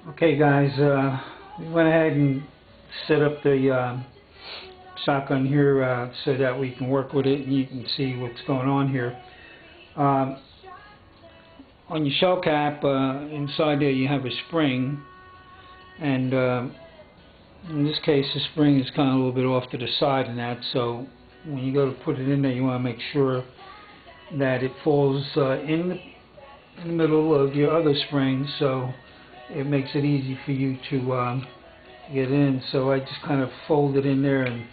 Okay guys, we went ahead and set up the shotgun here so that we can work with it and you can see what's going on here. On your shell cap, inside there you have a spring, and in this case the spring is kind of a little bit off to the side and that, so when you go to put it in there you want to make sure that it falls in the middle of your other spring, so it makes it easy for you to get in. So I just kind of fold it in there and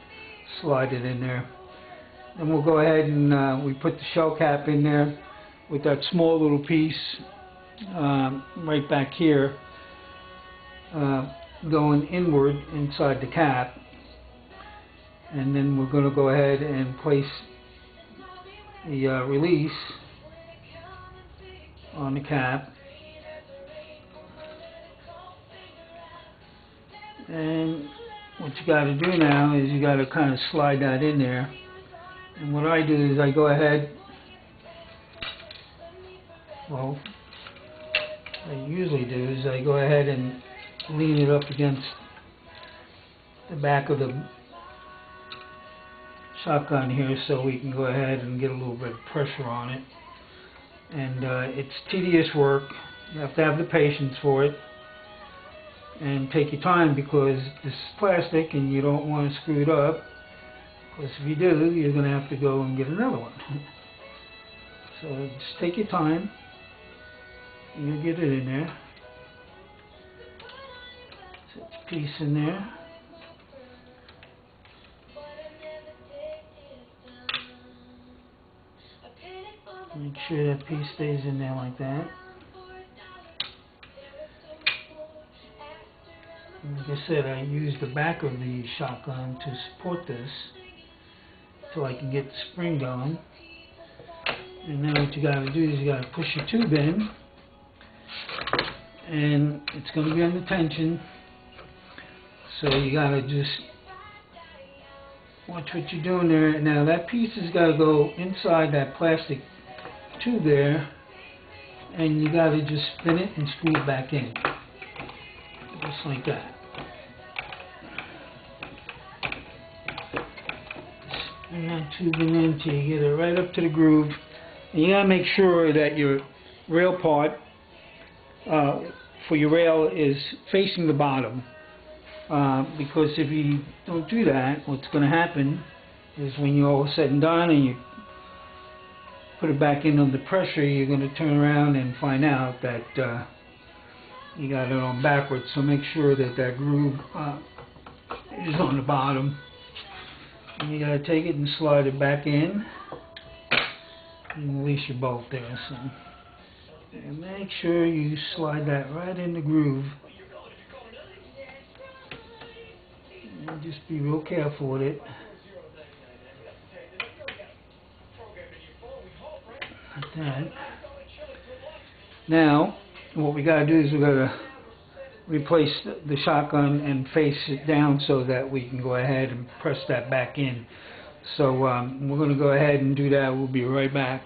slide it in there. Then we'll go ahead and we put the shell cap in there with that small little piece right back here going inward inside the cap, and then we're going to go ahead and place the release on the cap. And what you got to do now is you got to kind of slide that in there. And what I do is I go ahead, well, what I usually do is I go ahead and lean it up against the back of the shotgun here so we can go ahead and get a little bit of pressure on it. And it's tedious work. You have to have the patience for it and take your time, because this is plastic and you don't want to screw it up, because if you do, you're going to have to go and get another one. So just take your time and you'll get it in there. Set the piece in there. Make sure that piece stays in there like that. Like I said, I use the back of the shotgun to support this so I can get the spring going. And then what you got to do is you got to push your tube in, and it's going to be under tension. So you got to just watch what you're doing there. Now that piece has got to go inside that plastic tube there, and you got to just spin it and screw it back in. Just like that. Spin that tube in until you get it right up to the groove. And you gotta make sure that your rail part for your rail is facing the bottom, because if you don't do that, what's going to happen is when you're all said and done and you put it back in under pressure, you're going to turn around and find out that you got it on backwards. So make sure that that groove is on the bottom. And you got to take it and slide it back in and release your bolt there. So, and make sure you slide that right in the groove. And just be real careful with it. Like that. Now, what we got to do is we got to replace the shotgun and face it down so that we can go ahead and press that back in. So we're going to go ahead and do that. We'll be right back.